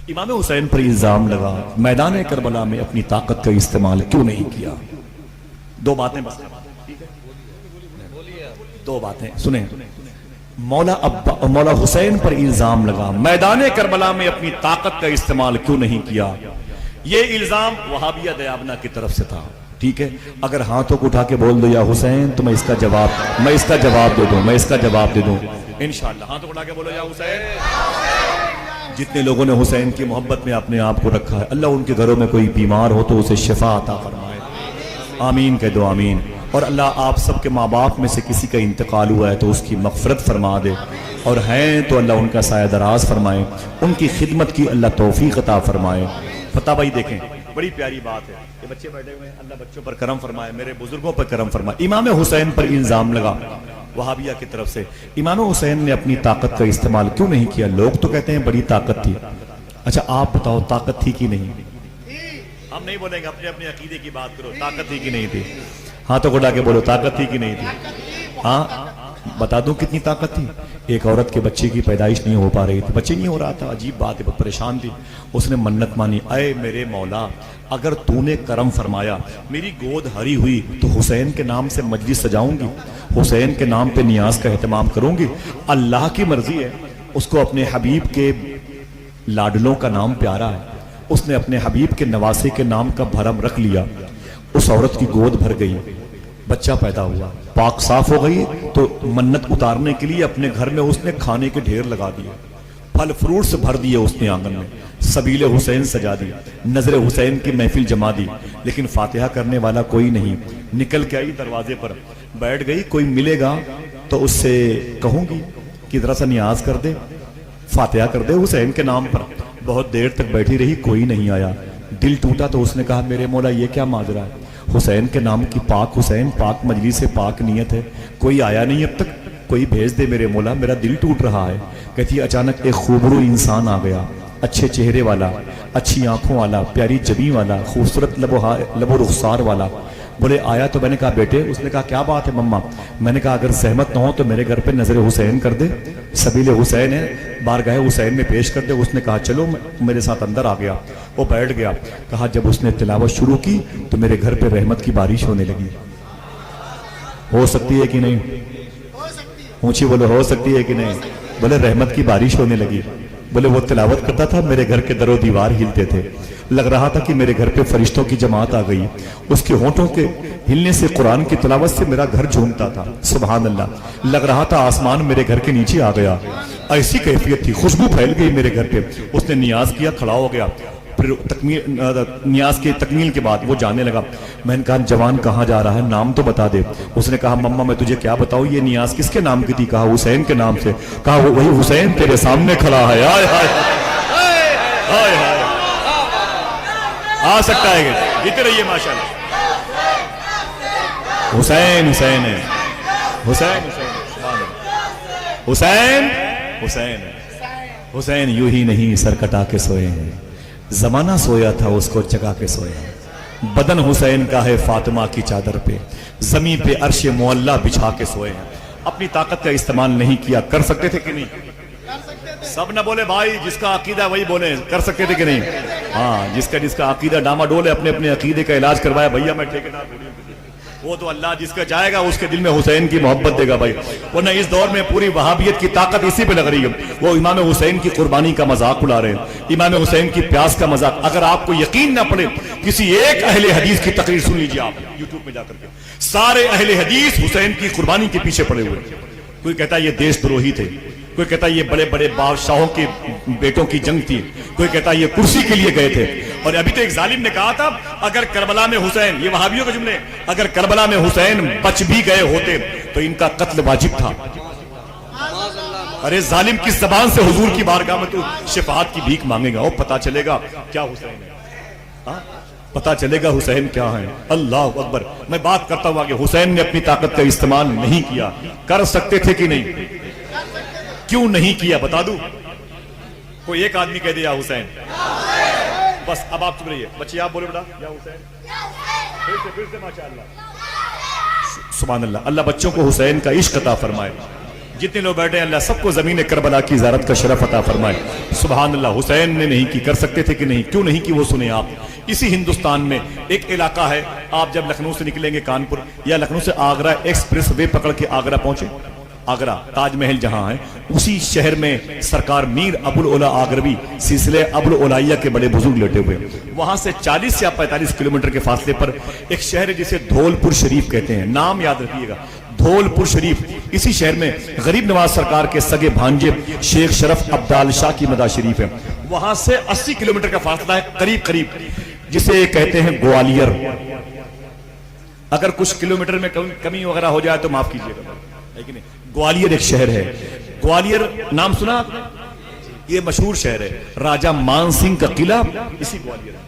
امام حسین پر الزام لگا میدان کربلا میں اپنی طاقت کا استعمال کیوں نہیں کیا؟ دو باتیں بس، دو باتیں سنیں۔ مولا حسین پر الزام لگا میدان کربلا میں اپنی طاقت کا استعمال کیوں نہیں کیا؟ یہ الزام وہابیہ دیابنا کی طرف سے تھا، ٹھیک ہے؟ اگر ہاتھوں کو اٹھا کے بول دو یا حسین تو میں اس کا جواب دے دوں انشاءاللہ۔ ہاتھوں کو اٹھا کے بولو یا حسین۔ جتنے لوگوں نے حسین کی محبت میں اپنے آپ کو رکھا ہے، اللہ ان کے گھروں میں کوئی بیمار ہو تو اسے شفا عطا فرمائے، آمین کہہ دو آمین۔ اور اللہ آپ سب کے ماں باپ میں سے کسی کا انتقال ہوا ہے تو اس کی مغفرت فرما دے، اور ہیں تو اللہ ان کا سایہ دراز فرمائے، ان کی خدمت کی اللہ توفیق عطا فرمائے۔ فتح بھائی دیکھیں بڑی پیاری بات ہے، یہ بچے بیٹھے ہوئے ہیں، اللہ بچوں پر کرم فرمائے، میرے بزرگوں پر کرم فرمائے۔ امام حسین پر الزام لگا وہابیہ کی طرف سے، امام حسین نے اپنی طاقت کا استعمال کیوں نہیں کیا؟ لوگ تو کہتے ہیں بڑی طاقت تھی، اچھا آپ بتاؤ طاقت تھی کہ نہیں؟ ہم نہیں بولیں گے، اپنے اپنے عقیدے کی بات کرو، طاقت تھی کہ نہیں تھی؟ ہاتھوں کو اٹھا کے بولو طاقت تھی کہ نہیں تھی؟ ہاں بتا دوں کتنی طاقت تھی۔ ایک عورت کے بچے کی پیدائش نہیں ہو پا رہی تھی، بچے نہیں ہو رہا تھا، عجیب بات ہے، بہت پریشان تھی، اس نے منت مانی، اے میرے مولا اگر تو نے کرم فرمایا میری گود ہری ہوئی تو حسین کے نام سے مجلس سجاؤں گی، حسین کے نام پہ نیاز کا اہتمام کروں گی، اللہ کی مرضی ہے۔ اس کو اپنے حبیب کے لاڈلوں کا نام پیارا ہے، اس نے اپنے حبیب کے نواسے کے نام کا بھرم رکھ لیا، اس عورت کی گود بھر گئی، بچہ پیدا ہوا، پاک صاف ہو گئی، تو منت اتارنے کے لیے اپنے گھر میں اس نے کھانے کے ڈھیر لگا دیے، پھل فروٹس بھر دیے اس نے آنگن میں، سبیل حسین سجا دی، نظر حسین کی محفل جما دی، لیکن فاتحہ کرنے والا کوئی نہیں۔ نکل کے آئی دروازے پر بیٹھ گئی، کوئی ملے گا تو اس سے کہوں گی کہ ذرا سا نیاز کر دے، فاتحہ کر دے حسین کے نام پر۔ بہت دیر تک بیٹھی رہی، کوئی نہیں آیا، دل ٹوٹا تو اس نے کہا میرے مولا یہ کیا ماجرا ہے؟ حسین کے نام کی پاک حسین، پاک مجلس سے پاک نیت ہے، کوئی آیا نہیں اب تک، کوئی بھیج دے میرے مولا، میرا دل ٹوٹ رہا ہے۔ کہتی اچانک ایک خوبرو انسان آ گیا، اچھے چہرے والا، اچھی آنکھوں والا، پیاری جبیں والا، خوبصورت لب و رخسار والا، بولے آیا تو میں نے کہا بیٹے، اس نے کہا کیا بات ہے مما؟ میں نے کہا اگر زحمت نہ ہو تو میرے گھر پہ نظر حسین کر دے، سبیل حسین ہے، بارگاہ حسین میں پیش کر دے۔ اس نے کہا چلو، میرے ساتھ اندر آ گیا، وہ بیٹھ گیا، کہا جب اس نے تلاوت شروع کی تو میرے گھر پہ رحمت کی بارش ہونے لگی۔ ہو سکتی ہے کہ نہیں؟ اونچی بولو ہو سکتی ہے کہ نہیں؟ بولے رحمت کی بارش ہونے لگی، بولے وہ تلاوت کرتا تھا میرے گھر کے در و دیوار ہلتے تھے، لگ رہا تھا کہ میرے گھر پہ فرشتوں کی جماعت آ گئی، اس کے ہونٹوں کے ہلنے سے قرآن کی تلاوت سے میرا گھر جھومتا تھا، سبحان اللہ، لگ رہا تھا آسمان میرے گھر کے نیچے آ گیا، ایسی کیفیت تھی، خوشبو پھیل گئی میرے گھر پہ۔ اس نے نیاز کیا، کھڑا ہو گیا، پھر نیاز کے تکمیل کے بعد وہ جانے لگا۔ میں نے کہا جوان کہاں جا رہا ہے، نام تو بتا دے۔ اس نے کہا مما میں تجھے کیا بتاؤں، یہ نیاز کس کے نام کی تھی؟ کہا حسین کے نام سے۔ کہا وہی حسین تیرے سامنے کھڑا ہے، آئے ہائے ہائے ہائے، آ سکتا ہے کہ جیتے رہیے ماشاءاللہ۔ حسین حسین ہے، حسین حسین حسین حسین یوں ہی نہیں سر کٹا کے سوئے ہیں، زمانہ سویا تھا اس کو جگا کے سویا، بدن حسین کا ہے فاطمہ کی چادر پہ، زمین پہ عرش معلا بچھا کے سوئے ہیں۔ اپنی طاقت کا استعمال نہیں کیا، کر سکتے تھے کہ نہیں؟ سب نہ بولے بھائی، جس کا عقیدہ وہی بولے، کر سکتے تھے کہ نہیں؟ ہاں، جس کا عقیدہ ڈاما ڈول ہے، اپنے اپنے عقیدے کا علاج کروایا، بھیا میں ٹھیکیدار تھوڑی ہوں، وہ تو اللہ جس کا چاہے گا اس کے دل میں حسین کی محبت دے گا بھائی۔ ورنہ اس دور میں پوری وہابیت کی طاقت اسی پہ لگ رہی ہے، وہ امام حسین کی قربانی کا مذاق اڑا رہے ہیں، امام حسین کی پیاس کا مذاق۔ اگر آپ کو یقین نہ پڑے، کسی ایک اہل حدیث کی تقریر سن لیجیے آپ یوٹیوب میں جا کر کے، سارے اہل حدیث حسین کی قربانی کے پیچھے پڑے ہوئے۔ کوئی کہتا ہے یہ دیش دروہی تھے، کوئی کہتا ہے یہ بڑے بڑے بادشاہوں کے بیٹوں کی جنگ تھی، کوئی کہتا ہے یہ کرسی کے لیے گئے تھے۔ اور ابھی تو ایک ظالم نے کہا تھا اگر کربلا میں حسین، یہ وہابیوں کے جملے، اگر کربلا میں حسین بچ بھی گئے ہوتے تو ان کا قتل واجب تھا۔ ارے ظالم کس زبان سے حضور کی بارگاہ میں تو شفاعت کی بھیک مانگے گا؟ اور پتا چلے گا کیا حسین ہے، پتا چلے گا حسین کیا ہے۔ اللہ اکبر۔ میں بات کرتا ہوں کہ حسین نے اپنی طاقت کا استعمال نہیں کیا، کر سکتے تھے کہ نہیں؟ کیوں نہیں کیا بتا دوں؟ کوئی ایک آدمی کہہ دیا حسین، بس اب آپ چپ رہیے بچے، آپ بولے بیٹا یا حسین، پھر سے ماشاءاللہ، سبحان اللہ۔ اللہ بچوں کو حسین کا عشق عطا فرمائے۔ جتنے لوگ بیٹھے ہیں اللہ سب کو زمین کربلا کی زیارت کا شرف عطا فرمائے. سبحان اللہ. حسین نے نہیں کی، کر سکتے تھے کہ نہیں؟ کیوں نہیں کی وہ سنیں آپ. اسی ہندوستان میں ایک علاقہ ہے، آپ جب لکھنؤ سے نکلیں گے کانپور یا لکھنؤ سے آگرہ ایکسپریس وے پکڑ کے آگرہ پہنچے، آگرہ تاج محل جہاں ہے، اسی شہر میں سرکار میر ابوالعلا آگروی سلسلہ ابوالعلائیہ کے بڑے بزرگ لیٹے ہوئے. وہاں سے 40 یا 45 کلومیٹر کے فاصلے پر ایک شہر ہے جسے دھولپور شریف کہتے ہیں. نام یاد رکھیے گا، دھولپور شریف. اسی شہر میں غریب نواز سرکار کے سگے بھانجے شیخ شرف عبدال شاہ کی مدار شریف ہے. وہاں سے 80 کلومیٹر کا فاصلہ ہے قریب قریب، جسے کہتے ہیں گوالیر. اگر کچھ کلومیٹر میں کمی وغیرہ ہو جائے تو معاف کیجیے گا، لیکن گوالیر ایک شہر ہے. گوالیر نام سنا آپ نے؟ یہ مشہور شہر ہے. راجہ مان سنگھ کا قلعہ اسی گوالیر ہے.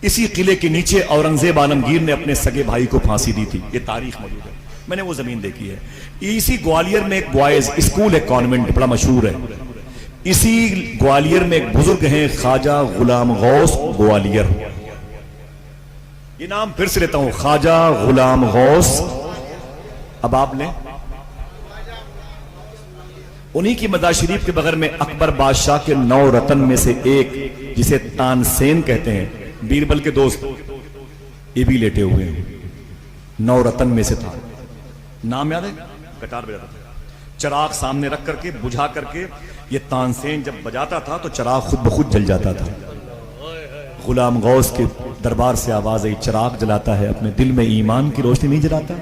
اسی قلعے کے نیچے اورنگزیب عالمگیر نے اپنے سگے بھائی کو پھانسی دی تھی. یہ تاریخ موجود ہے، میں نے وہ زمین دیکھی ہے. اسی گوالیر میں ایک بوائز اسکول ہے، کانوینٹ، بڑا مشہور ہے. اسی گوالیر میں ایک بزرگ ہیں خواجہ غلام غوث گوالیر. یہ نام پھر سے لیتا ہوں، خواجہ غلام غوث. اب آپ لیں انہی کی مزار شریف کے بغیر میں اکبر بادشاہ کے 9 رتن میں سے ایک، جسے تانسین کہتے ہیں، بیربل کے دوست، یہ بھی لیٹے ہوئے ہیں. 9 رتن میں سے تھا. نام یاد ہے؟ گٹار بجاتا تھا، چراغ سامنے رکھ کر کے بجھا کر کے. یہ تانسین جب بجاتا تھا تو چراغ خود بخود جل جاتا تھا. غلام غوث کے دربار سے آواز آئی، چراغ جلاتا ہے اپنے دل میں ایمان کی روشنی نہیں جلاتا.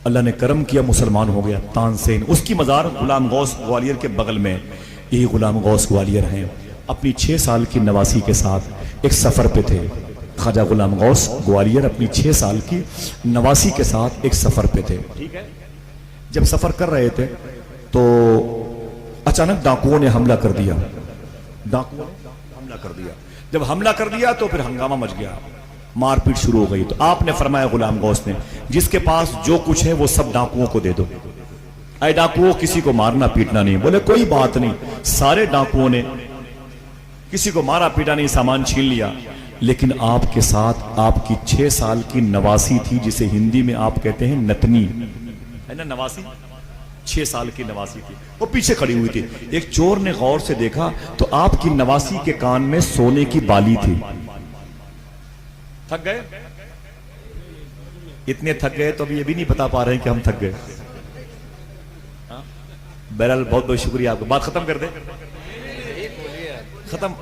اللہ نے کرم کیا، مسلمان ہو گیا. تانسین، اس کی مزار غلام غوث گوالیر کے بغل میں. یہی غلام غوث گوالیر ہیں. اپنی 6 سال کی نواسی کے ساتھ ایک سفر پہ تھے. خواجہ غلام غوث گوالیر اپنی 6 سال کی نواسی کے ساتھ ایک سفر پہ تھے. ٹھیک ہے، جب سفر کر رہے تھے تو اچانک ڈاکوؤں نے حملہ کر دیا. ڈاکوؤں نے حملہ کر دیا. جب حملہ کر دیا تو پھر ہنگامہ مچ گیا، مار پیٹ شروع ہو گئی. تو آپ نے فرمایا غلام غوث نے، جس کے پاس جو کچھ ہے وہ سب ڈاکوؤں کو دے دو. اے ڈاکوؤں، کسی کو مارنا پیٹنا نہیں. بولے کوئی بات نہیں. سارے ڈاکوؤں نے کسی کو مارا پیٹا نہیں، سامان چھین لیا. لیکن آپ کے ساتھ آپ کی 6 سال کی نواسی تھی، جسے ہندی میں آپ کہتے ہیں نتنی، ہے نا نواسی. 6 سال کی نواسی تھی، وہ پیچھے کھڑی ہوئی تھی. ایک چور نے غور سے دیکھا تو آپ کی نواسی کے کان میں سونے کی بالی تھی. تھک گئے؟ اتنے تھک گئے تو ابھی یہ بھی نہیں بتا پا رہے ہیں کہ ہم تھک گئے. بہرحال بہت بہت شکریہ آپ کو. بات ختم کر دیں؟ ختم.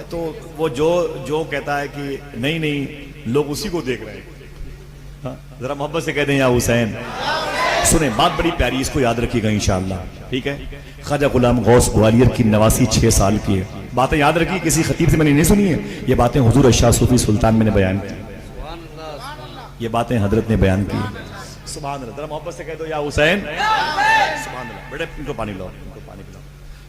تو وہ جو کہتا ہے کہ نہیں لوگ اسی کو دیکھ رہے ہیں، ذرا محبت سے کہہ دیں یا حسین. سنیں، بات بڑی پیاری، اس کو یاد رکھیے گا انشاءاللہ. ٹھیک ہے، خواجہ غلام غوث گوالیر کی نواسی 6 سال کی ہے. باتیں یاد رکھی، کسی خطیب سے میں نے نہیں سنی ہے. یہ باتیں حضور اشاع صوفی سلطان میں نے بیان کی، یہ باتیں حضرت نے بیان کی. سبحان اللہ. ذرا محبت سے کہہ دو یا حسین. سبحان اللہ. بیٹے ان کو پانی لاؤ، ان کو پانی پلاؤ.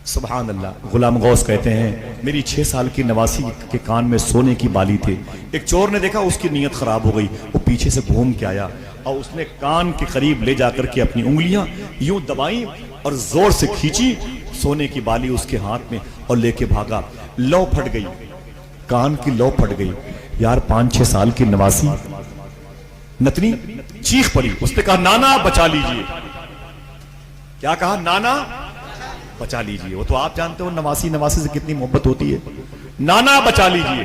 سبحان اللہ. غلام غوث کہتے ہیں میری 6 سال کی نواسی کے کان میں سونے کی بالی تھی. ایک چور نے دیکھا، اس کی نیت خراب ہو گئی. وہ پیچھے سے گھوم کے آیا اور اس نے کان کے قریب لے جا کر کے اپنی انگلیاں یوں دبائیں اور زور سے کھینچی. سونے کی بالی اس کے ہاتھ میں اور لے کے بھاگا. لو پھٹ گئی، کان کی لو پھٹ گئی. یار 5-6 سال کی نواسی نتنی چیخ پڑی. اس نے کہا نانا بچا لیجئے. کیا کہا؟ نانا بچا لیجئے. وہ تو آپ جانتے ہو نواسی سے کتنی محبت ہوتی ہے. نانا بچا لیجئے.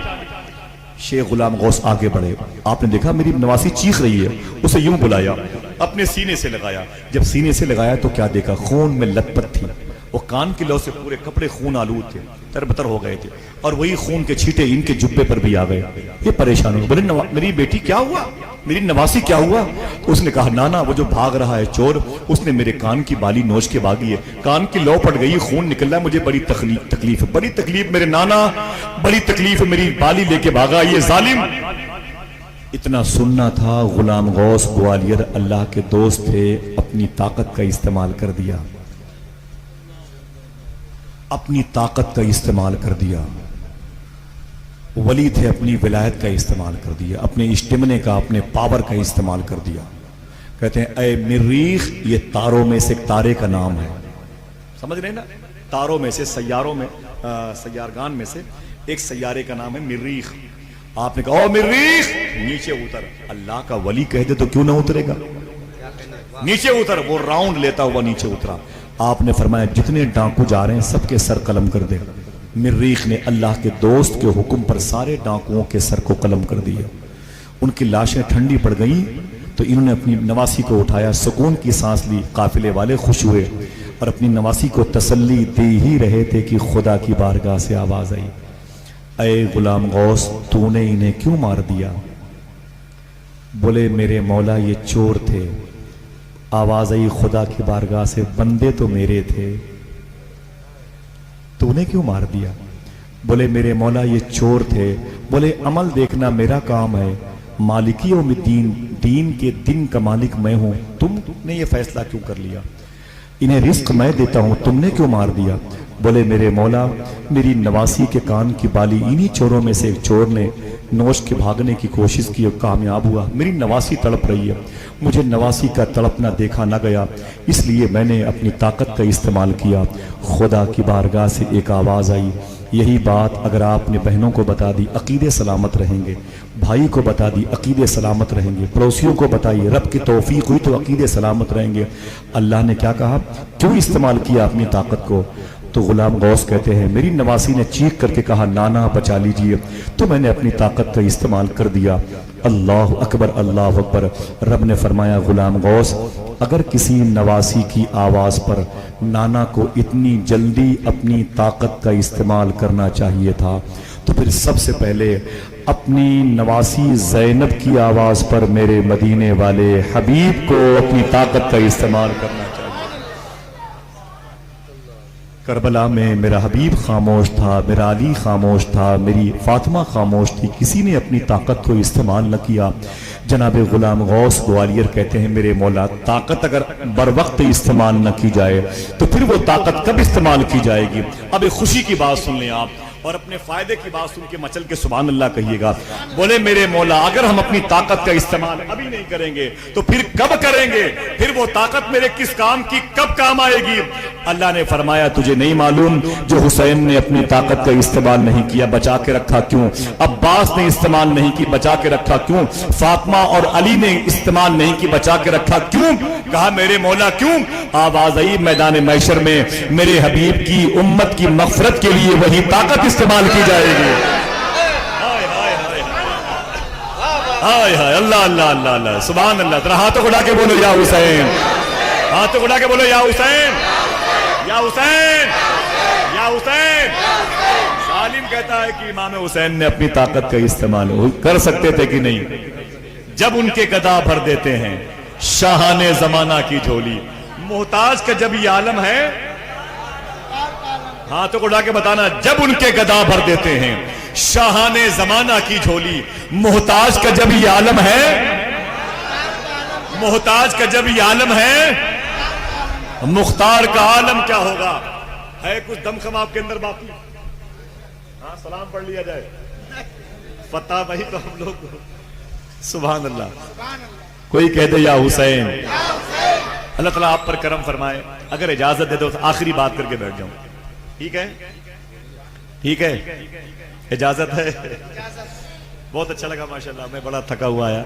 شیخ غلام غوث آگے بڑھے. آپ نے دیکھا میری نواسی چیخ رہی ہے. اسے یوں بلایا، اپنے سینے سے لگایا. جب سینے سے لگایا تو کیا دیکھا؟ خون میں لت پت تھی. وہ کان کی لو سے پورے کپڑے خون آلود تھے، تربتر ہو گئے تھے. اور وہی خون کے چھینٹے ان کے جبے پر بھی آ گئے. یہ پریشان ہو. بولے میری بیٹی کیا ہوا؟ میری نواسی کیا ہوا؟ اس نے کہا نانا وہ جو بھاگ رہا ہے چور، اس نے میرے کان کی بالی نوچ کے بھاگی ہے. کان کی لو پڑ گئی، خون نکل رہا ہے، مجھے بڑی تکلیف ہے. بڑی تکلیف میرے نانا، بڑی تکلیف ہے. میری بالی لے کے بھاگا یہ ظالم. اتنا سننا تھا. غلام غوث گوالیر اللہ کے دوست تھے، اپنی طاقت کا استعمال کر دیا. اپنی طاقت کا استعمال کر دیا. ولی تھے، اپنی ولایت کا استعمال کر دیا، اپنے اجتماع کا، اپنے پاور کا استعمال کر دیا. کہتے ہیں اے مریخ، یہ تاروں میں سے ایک تارے کا نام ہے. سمجھ رہے ہیں نا؟ تاروں میں سے، سیاروں میں، سیارگان میں سے ایک سیارے کا نام ہے مریخ. آپ نے کہا او مریخ نیچے اتر. اللہ کا ولی کہہ دے تو کیوں نہ اترے گا؟ نیچے اتر. وہ راؤنڈ لیتا ہوا نیچے اترا. آپ نے فرمایا جتنے ڈاکو جا رہے ہیں سب کے سر قلم کر دے. مریخ نے اللہ کے دوست کے حکم پر سارے ڈاکوؤں کے سر کو قلم کر دیا. ان کی لاشیں ٹھنڈی پڑ گئیں تو انہوں نے اپنی نواسی کو اٹھایا, سکون کی سانس لی. قافلے والے خوش ہوئے اور اپنی نواسی کو تسلی دے ہی رہے تھے کہ خدا کی بارگاہ سے آواز آئی, اے غلام غوث تو نے انہیں کیوں مار دیا؟ بولے میرے مولا یہ چور تھے. آواز آئی خدا کی بارگاہ سے, بندے تو میرے تھے, تو نے کیوں مار دیا؟ بولے میرے مولا یہ چور تھے. بولے عمل دیکھنا میرا کام ہے, مالکی یوم الدین, دین کے دن کا مالک میں ہوں, تم نے یہ فیصلہ کیوں کر لیا؟ انہیں رزق میں دیتا ہوں, تم نے کیوں مار دیا؟ بولے میرے مولا میری نواسی کے کان کی بالی انہی چوروں میں سے ایک چور نے نوش کے بھاگنے کی کوشش کی اور کامیاب ہوا. میری نواسی تڑپ رہی ہے, مجھے نواسی کا تڑپنا دیکھا نہ گیا, اس لیے میں نے اپنی طاقت کا استعمال کیا. خدا کی بارگاہ سے ایک آواز آئی, یہی بات اگر آپ نے بہنوں کو بتا دی عقیدے سلامت رہیں گے, بھائی کو بتا دی عقیدے سلامت رہیں گے, پڑوسیوں کو بتائیے رب کی توفیق ہوئی تو عقیدے سلامت رہیں گے. اللہ نے کیا کہا, کیوں استعمال کیا اپنی طاقت کو؟ تو غلام غوث کہتے ہیں میری نواسی نے چیخ کر کے کہا نانا بچا لیجئے, تو میں نے اپنی طاقت کا استعمال کر دیا. اللہ اکبر اللہ اکبر. رب نے فرمایا غلام غوث اگر کسی نواسی کی آواز پر نانا کو اتنی جلدی اپنی طاقت کا استعمال کرنا چاہیے تھا تو پھر سب سے پہلے اپنی نواسی زینب کی آواز پر میرے مدینے والے حبیب کو اپنی طاقت کا استعمال کرنا چاہیے. کربلا میں میرا حبیب خاموش تھا, میرا علی خاموش تھا, میری فاطمہ خاموش تھی, کسی نے اپنی طاقت کو استعمال نہ کیا. جناب غلام غوث گوالیار کہتے ہیں میرے مولا طاقت اگر بر وقت استعمال نہ کی جائے تو پھر وہ طاقت کب استعمال کی جائے گی؟ اب ایک خوشی کی بات سن لیں آپ اور اپنے فائدے کی بات سن کے مچل کے سبحان اللہ کہیے گا. بولے میرے مولا اگر ہم اپنی طاقت کا استعمال ابھی نہیں کریں گے تو پھر کب کریں گے؟ پھر وہ طاقت میرے کس کام کی کب کام آئے گی؟ اللہ نے فرمایا تجھے نہیں معلوم جو حسین نے اپنی طاقت کا استعمال نہیں کیا بچا کے رکھا کیوں؟ عباس نے استعمال نہیں کی بچا کے رکھا کیوں؟ فاطمہ اور علی نے استعمال نہیں کی بچا کے رکھا کیوں؟ کہا میرے مولا کیوں؟ آواز آئی میدان محشر میں میرے حبیب کی امت کی مغفرت کے لیے وہی طاقت استعمال کی جائے گی. ہائے ہائے اللہ اللہ اللہ اللہ سبحان اللہ. ذرا ہاتھوں کو اٹھا کے بولو یا حسین, ہاتھوں کو اٹھا کے بولو یا حسین, یا حسین, یا حسین. سالم کہتا ہے کہ امام حسین نے اپنی طاقت کا استعمال کر سکتے تھے کہ نہیں؟ جب ان کے گدا بھر دیتے ہیں شاہان زمانہ کی جھولی, محتاج کا جب یہ عالم ہے, ہاتھوں کو اٹھا کے بتانا, جب ان کے گدا بھر دیتے ہیں شاہان زمانہ کی جھولی, محتاج کا جب یہ عالم ہے, محتاج کا جب یہ عالم ہے, مختار کا عالم کیا ہوگا؟ ہے کچھ دم خم آپ کے اندر باقی؟ ہاں سلام پڑھ لیا جائے, فتح بھائی تو ہم لوگ سبحان اللہ. کوئی کہہ دے یا حسین. اللہ تعالیٰ آپ پر کرم فرمائے. اگر اجازت دے دو تو آخری بات کر کے بیٹھ جاؤں, ٹھیک ہے؟ ٹھیک ہے, اجازت ہے؟ بہت اچھا لگا ماشاءاللہ, میں بڑا تھکا ہوا آیا,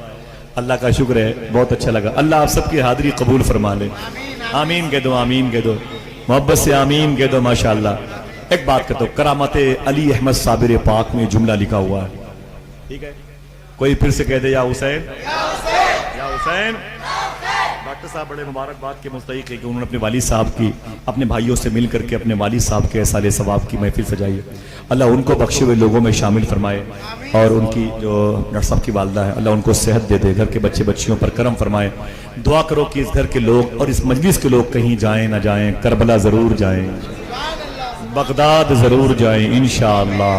اللہ کا شکر ہے, بہت اچھا لگا. اللہ آپ سب کی حاضری قبول فرما لے. آمین کہہ دو, آمین کہہ دو, محبت سے آمین کہہ دو ماشاءاللہ. ایک بات کہتا ہوں, کرامت علی احمد صابر پاک میں جملہ لکھا ہوا ہے, ٹھیک ہے؟ کوئی پھر سے کہہ دے یا حسین, یا حسین. ڈاکٹر صاحب بڑے مبارکباد کے مستحق ہے کہ انہوں نے اپنے والد صاحب کی اپنے بھائیوں سے مل کر کے اپنے والد صاحب کے احسال ثواب کی محفل سجائی ہے. اللہ ان کو بخشے ہوئے لوگوں میں شامل فرمائے, اور ان کی جو ڈاکٹر صاحب کی والدہ ہے اللہ ان کو صحت دے دے, گھر کے بچے بچیوں پر کرم فرمائے. دعا کرو کہ اس گھر کے لوگ اور اس مجلس کے لوگ کہیں جائیں نہ جائیں, کربلا ضرور جائیں, بغداد ضرور جائیں انشاءاللہ.